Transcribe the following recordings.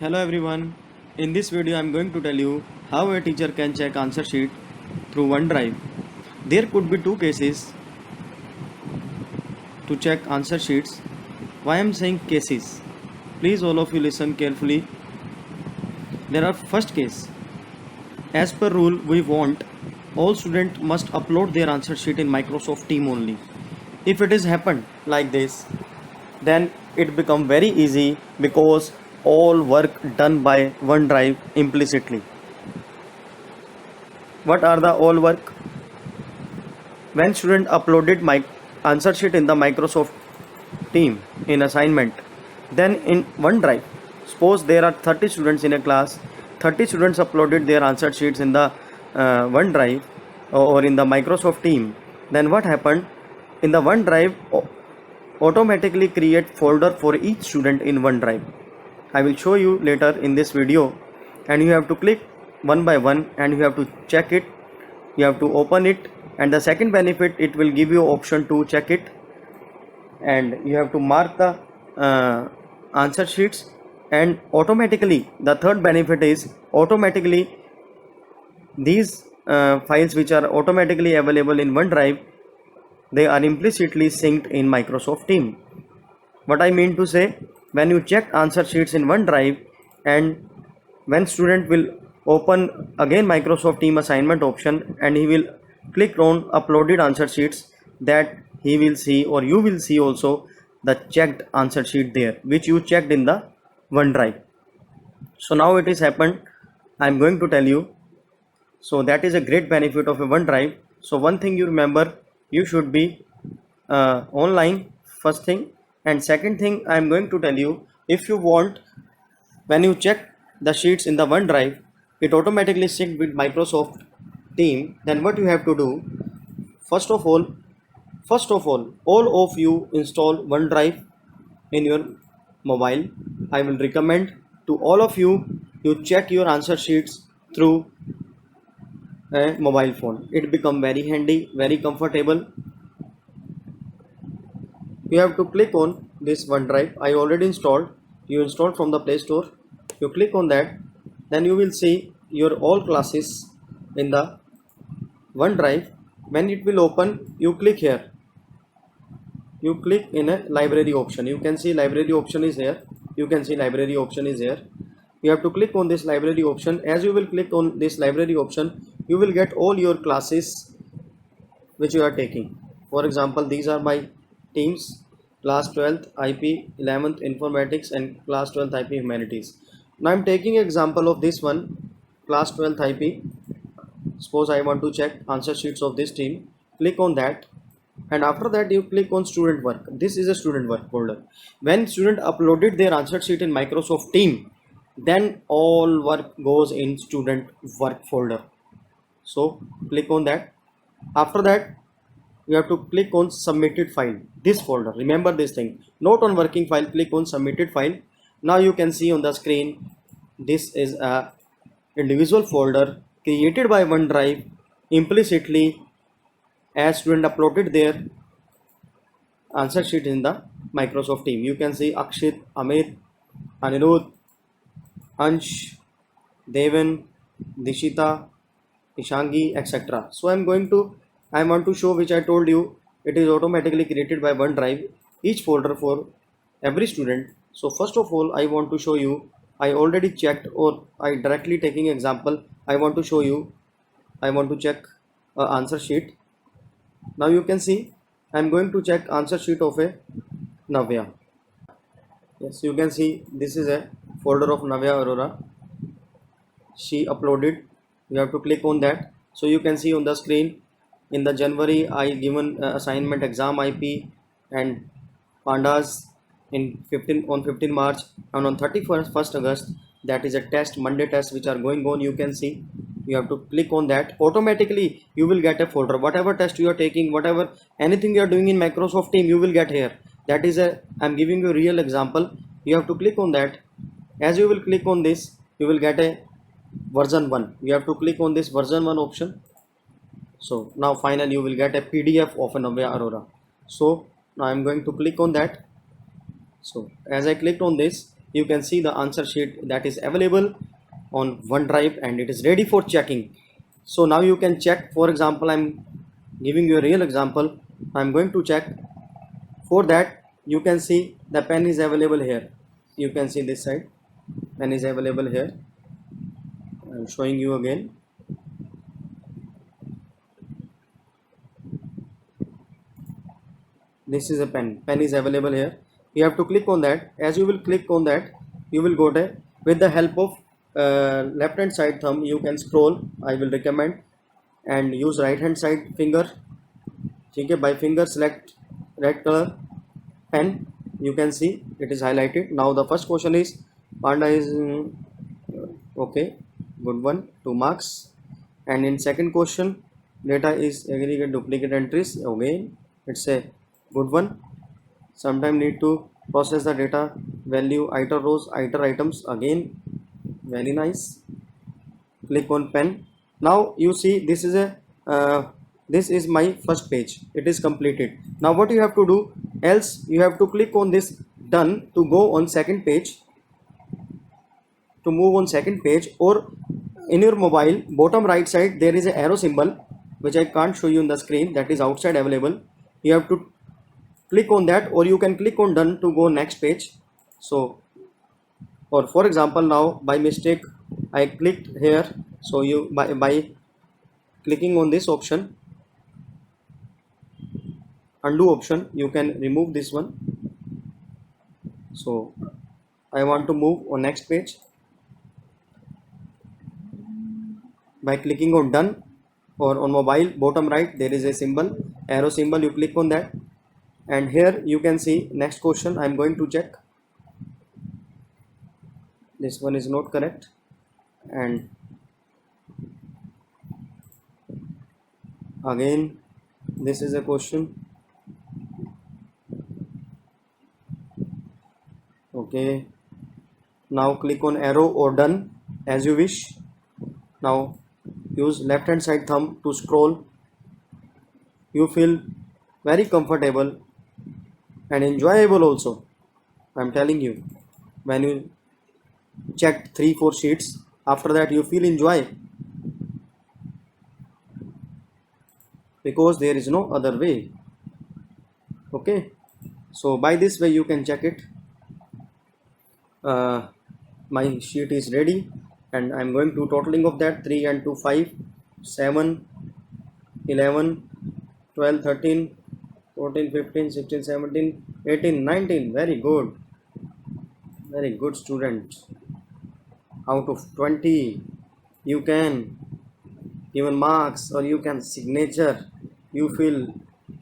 Hello everyone. In this video I am going to tell you how a teacher can check answer sheet through OneDrive. There could be two cases to check answer sheets. Why I am saying cases? Please all of you listen carefully. There are first case. As per rule we want all students must upload their answer sheet in Microsoft Team only. If it is happened like this, then it become very easy because all work done by OneDrive implicitly. What are the all work? When student uploaded my answer sheet in the Microsoft Team in assignment, then in OneDrive, suppose there are 30 students in a class, 30 students uploaded their answer sheets in the OneDrive or in the Microsoft Team, then what happened? In the OneDrive automatically create folder for each student in OneDrive. I will show you later in this video, and you have to click one by one and you have to check it, you have to open it, and the second benefit, it will give you option to check it, and you have to mark the answer sheets, and automatically the third benefit is automatically these files which are automatically available in OneDrive, they are implicitly synced in Microsoft Team. What I mean to say, when you check answer sheets in OneDrive and when student will open again Microsoft Team assignment option and he will click on uploaded answer sheets, that he will see or you will see also the checked answer sheet there which you checked in the OneDrive. So now it is happened, I am going to tell you. So that is a great benefit of a OneDrive. So one thing you remember, you should be online, first thing, and second thing I am going to tell you, if you want, when you check the sheets in the OneDrive, it automatically synced with Microsoft Team. Then what you have to do, first of all, all of you install OneDrive in your mobile. I will recommend to all of you, you check your answer sheets through a mobile phone. It become very handy, very comfortable. You have to click on this OneDrive. I already installed. You installed from the Play Store. You click on that, then you will see your all classes in the OneDrive. When it will open, you click here. You click in a library option. You can see library option is here. You can see library option is here. You have to click on this library option. As you will click on this library option, you will get all your classes which you are taking. For example, these are my teams: class 12th IP, 11th informatics, and class 12th IP humanities. Now I am taking example of this one, class 12th IP. Suppose I want to check answer sheets of this team. Click on that, and after that you click on student work. This is a student work folder. When student uploaded their answer sheet in Microsoft Team, then all work goes in student work folder. So click on that. After that you have to click on submitted file, this folder. Remember this thing, not on working file, click on submitted file. Now you can see on the screen, this is a individual folder created by OneDrive implicitly as student uploaded their answer sheet in the Microsoft Team. You can see Akshit, Amit, Anirudh, Ansh, Devan, Dishita, Ishangi, etc. So I want to show, which I told you, it is automatically created by OneDrive, each folder for every student. So first of all, I want to show you, I already checked, or I directly taking example, I want to show you, I want to check answer sheet. Now you can see I am going to check answer sheet of a Navya. Yes, you can see this is a folder of Navya Aurora. She uploaded. You have to click on that. So you can see on the screen, in the January I given assignment exam IP and pandas in 15 March, and on 31st August, that is a test, Monday test which are going on. You can see, you have to click on that. Automatically you will get a folder, whatever test you are taking, whatever anything you are doing in Microsoft Team, you will get here. That is a, I'm giving you a real example. You have to click on that. As you will click on this, you will get a version 1. You have to click on this version 1 option. So now finally you will get a PDF of a Navya Aurora. So now I'm going to click on that. So as I clicked on this, you can see the answer sheet that is available on OneDrive and it is ready for checking. So now you can check. For example, I'm giving you a real example. I'm going to check. For that, you can see the pen is available here. You can see this side, pen is available here. I'm showing you again. This is a pen is available here. You have to click on that. As you will click on that, you will go there. With the help of left hand side thumb, you can scroll. I will recommend, and use right hand side finger. Okay, by finger select red color pen. You can see it is highlighted. Now the first question is panda is okay, good one, 2 marks. And in second question, data is aggregate duplicate entries. Again, it's a good one. Sometimes need to process the data value iter rows, iter items. Again, very nice. Click on pen. Now you see this is my first page. It is completed. Now what you have to do? Else you have to click on this done to go on second page, to move on second page, or in your mobile bottom right side there is an arrow symbol which I can't show you on the screen, that is outside available. You have to click on that, or you can click on done to go next page. So, or for example, now by mistake I clicked here. So you by clicking on this option, undo option, you can remove this one. So I want to move on next page. By clicking on done, or on mobile bottom right there is a symbol, arrow symbol, you click on that, and here you can see next question. I'm going to check. This one is not correct, and again this is a question. Okay, now click on arrow or done as you wish. Now use left hand side thumb to scroll. You feel very comfortable and enjoyable also. I'm telling you, when you check 3-4 sheets, after that you feel enjoy, because there is no other way. Okay, so by this way you can check it. My sheet is ready, and I'm going to totaling of that 3 and 2 5 7 11 12 13 14 15 16 17 18 19. Very good, very good student. Out of 20 you can given marks, or you can signature. You feel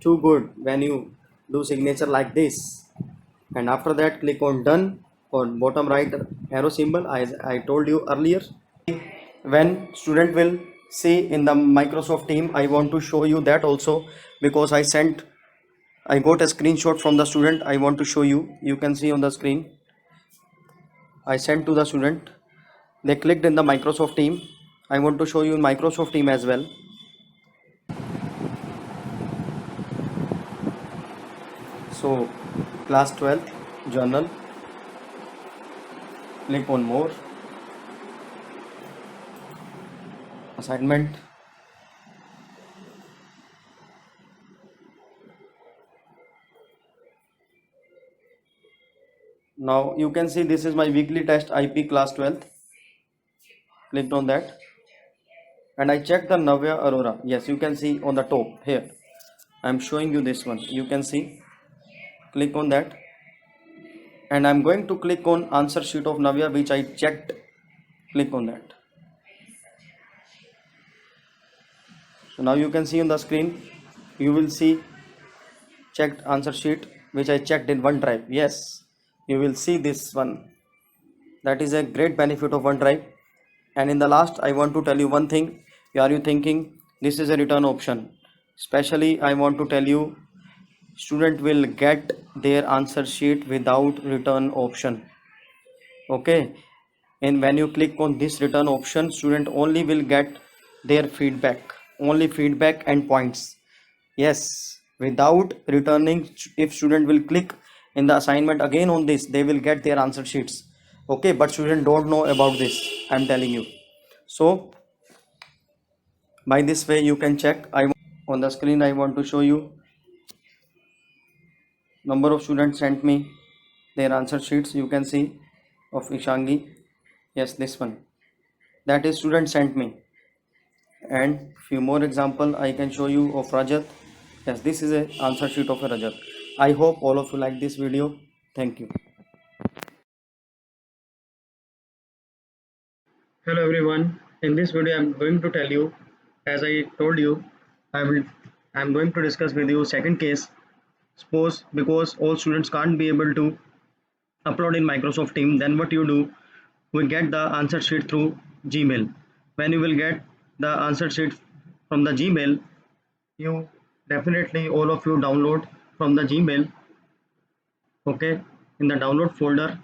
too good when you do signature like this. And after that click on done, or bottom right arrow symbol, as I told you earlier. When student will see in the Microsoft team, I want to show you that also, because I got a screenshot from the student. I want to show you. You can see on the screen. I sent to the student. They clicked in the Microsoft team. I want to show you in Microsoft team as well. So class 12th journal. Click on more. Assignment. Now you can see this is my weekly test IP class 12th. Clicked on that, and I checked the Navya Arora. Yes, you can see on the top here. I'm showing you this one. You can see. Click on that, and I'm going to click on answer sheet of Navya, which I checked. Click on that. So now you can see on the screen, you will see checked answer sheet which I checked in OneDrive. Yes, you will see this one. That is a great benefit of OneDrive. And in the last, I want to tell you one thing. Are you thinking this is a return option? Especially I want to tell you, student will get their answer sheet without return option. Okay, and when you click on this return option, student only will get their feedback, only feedback and points. Yes, without returning. If student will click in the assignment again on this, they will get their answer sheets. Okay, but students don't know about this, I'm telling you. So by this way you can check. On the screen I want to show you number of students sent me their answer sheets. You can see of Ishangi. Yes, this one, that is student sent me. And few more example I can show you of Rajat. Yes, this is a answer sheet of a Rajat. I hope all of you like this video. Thank you. Hello everyone. In this video I'm going to tell you, as I told you, I'm going to discuss with you second case. Suppose because all students can't be able to upload in Microsoft Team, then what you do, we get the answer sheet through Gmail. When you will get the answer sheet from the Gmail, you definitely all of you download from the Gmail, okay, in the download folder.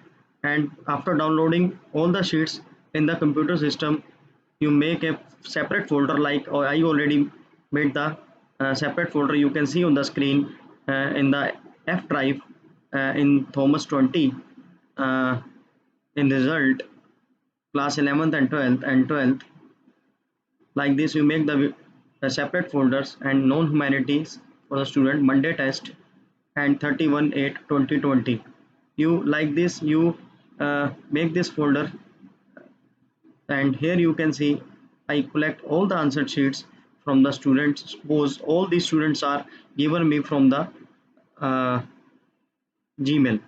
And after downloading all the sheets in the computer system, you make a separate folder, like I already made the separate folder. You can see on the screen in the F drive, in Thomas 20, uh, in result class 11th and 12th. Like this you make the separate folders, and non-humanities for the student Monday test and 31/8/2020. You like this, you make this folder, and here you can see I collect all the answer sheets from the students. Suppose all these students are given me from the uh, Gmail.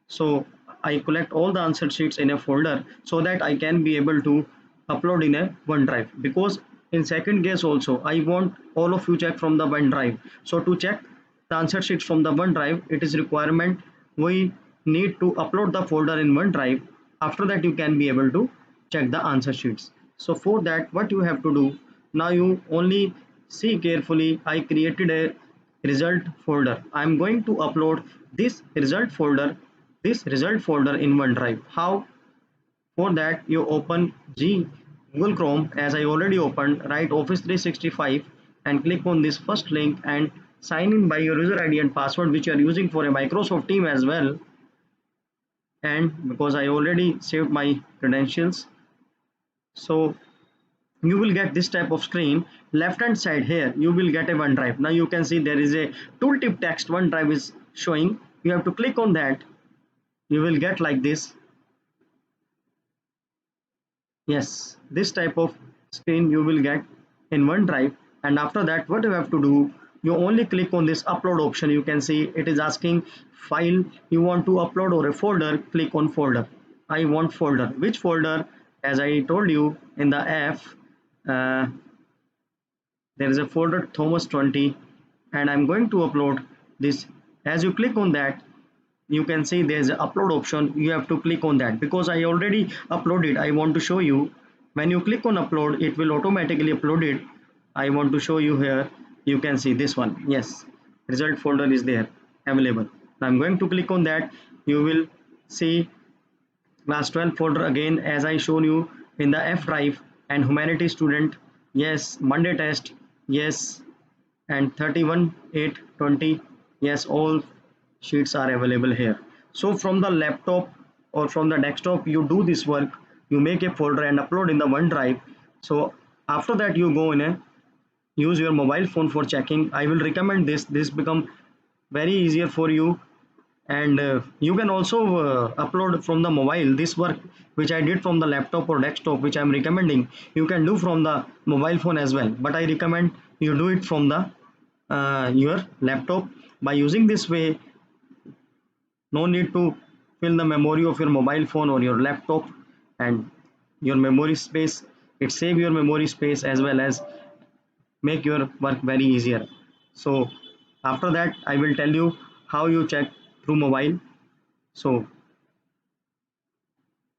So I collect all the answer sheets in a folder so that I can be able to upload in a OneDrive. Because in second case also I want all of you check from the OneDrive. So to check the answer sheets from the OneDrive, it is requirement we need to upload the folder in OneDrive. After that you can be able to check the answer sheets. So for that what you have to do, now you only see carefully. I created a result folder. I'm going to upload this result folder in OneDrive. How? For that you open Google Chrome, as I already opened, write Office 365 and click on this first link and sign in by your user ID and password which you are using for a Microsoft Team as well. And because I already saved my credentials, so you will get this type of screen. Left hand side here you will get a OneDrive. Now you can see there is a tooltip text OneDrive is showing. You have to click on that. You will get like this. Yes, this type of screen you will get in OneDrive. And after that what you have to do, you only click on this upload option. You can see it is asking file you want to upload or a folder. Click on folder. I want folder. Which folder? As I told you in the F, uh, there is a folder Thomas 20, and I'm going to upload this. As you click on that, you can see there's an upload option. You have to click on that because I already uploaded. I want to show you. When you click on upload, it will automatically upload it. I want to show you here. You can see this one. Yes, result folder is there available. Now I'm going to click on that. You will see class 12 folder again, as I shown you in the F drive, and humanity student. Yes, Monday test. Yes, and 31/8/20. Yes, all sheets are available here. So from the laptop or from the desktop you do this work. You make a folder and upload in the OneDrive. So after that you go in a use your mobile phone for checking. I will recommend this become very easier for you. And you can also upload from the mobile. This work which I did from the laptop or desktop, which I'm recommending, you can do from the mobile phone as well, but I recommend you do it from the your laptop. By using this way, no need to fill the memory of your mobile phone or your laptop, and your memory space, it save your memory space as well as make your work very easier. So after that I will tell you how you check through mobile. So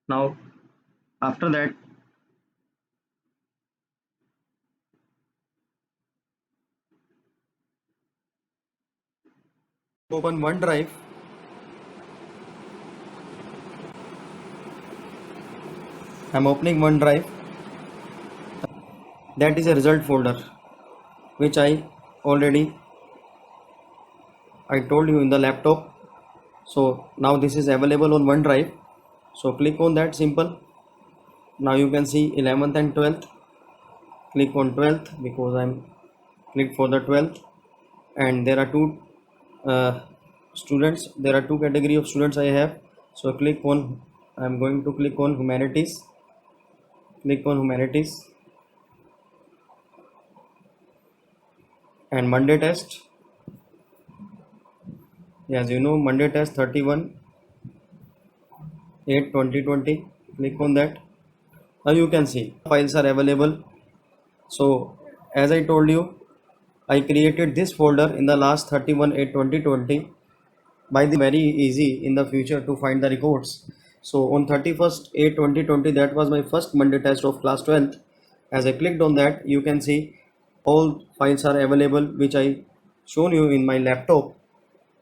now after that, open OneDrive. I'm opening OneDrive. That is a result folder which I told you in the laptop. So now this is available on OneDrive. So click on that, simple. Now you can see 11th and 12th. Click on 12th because I'm clicked for the 12th, and there are two students. There are two category of students I have. So click on, I'm going to click on humanities. Click on humanities and Monday test. As you know, Monday test 31/8/2020. Click on that. Now you can see files are available. So as I told you, I created this folder in the last 31/8/2020. By the very easy in the future to find the records. So on 31/8/2020, that was my first Monday test of class 12th. As I clicked on that, you can see all files are available which I shown you in my laptop.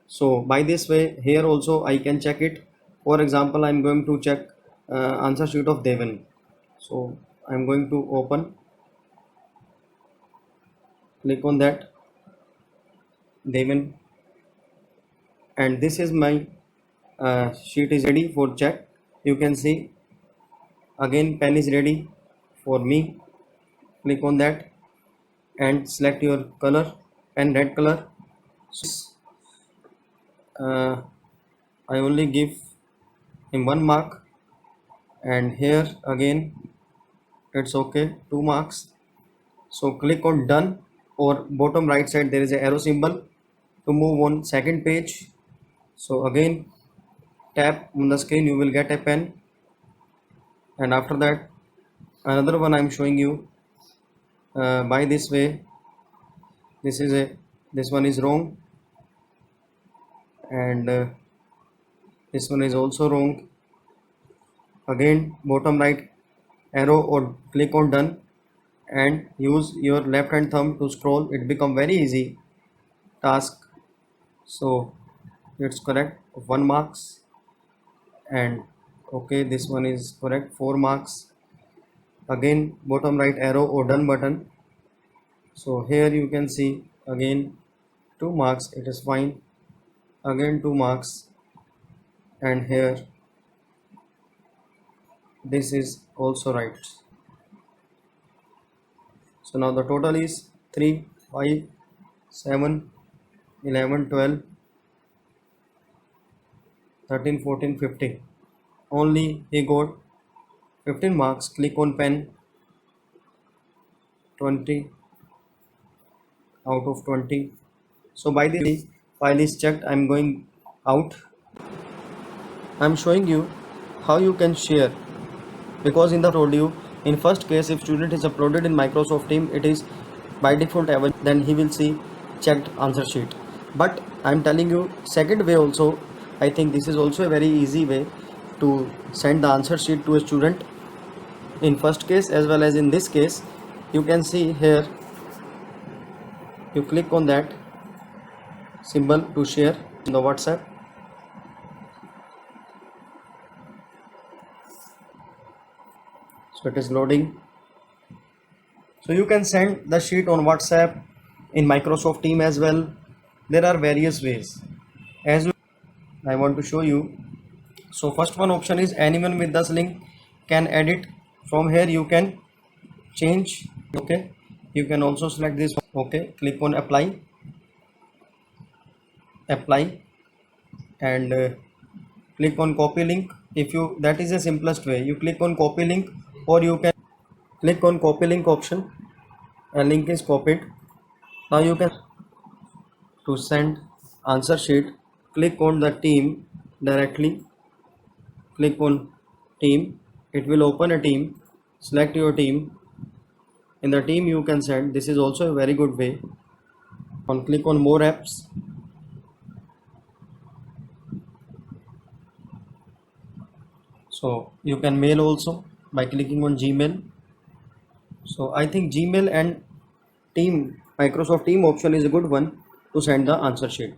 So by this way, here also I can check it. For example, I'm going to check answer sheet of Devon. So I'm going to open, click on that, Devon, and this is my sheet is ready for check. You can see again pen is ready for me. Click on that and select your color, pen red color. I only give him 1 mark, and here again it's okay, 2 marks. So click on done, or bottom right side there is a arrow symbol to move on second page. So again tap on the screen, you will get a pen, and after that another one I'm showing you. By this way, this one is wrong, and this one is also wrong. Again bottom right arrow, or click on done and use your left hand thumb to scroll. It become very easy task. So it's correct, 1 marks, and okay, this one is correct, 4 marks. Again bottom right arrow or done button. So here you can see again 2 marks, it is fine. Again 2 marks, and here this is also right. So now the total is 3, 5, 7, 11, 12, 13, 14, 15. Only he got 15 marks. Click on pen, 20 out of 20. So by the file is checked, I'm going out. I'm showing you how you can share, because in the told you in first case, if student is uploaded in Microsoft Team, it is by default available, then he will see checked answer sheet. But I'm telling you second way also. I think this is also a very easy way to send the answer sheet to a student. In first case as well as in this case, you can see here, you click on that symbol to share in the WhatsApp. So it is loading. So you can send the sheet on WhatsApp, in Microsoft Team as well. There are various ways. As I want to show you. So first one option is anyone with this link can edit. From here you can change. Okay, you can also select this. Okay, click on apply, and click on copy link. If you, that is the simplest way, you click on copy link, or you can click on copy link option. A link is copied. Now you can to send answer sheet, click on the team directly. Click on team, it will open a team. Select your team. In the team you can send. This is also a very good way. Click on more apps. So you can mail also by clicking on Gmail. So I think Gmail and team, Microsoft Team option is a good one to send the answer sheet.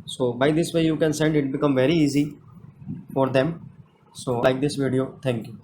So by this way you can send, it become very easy for them. So like this video, thank you.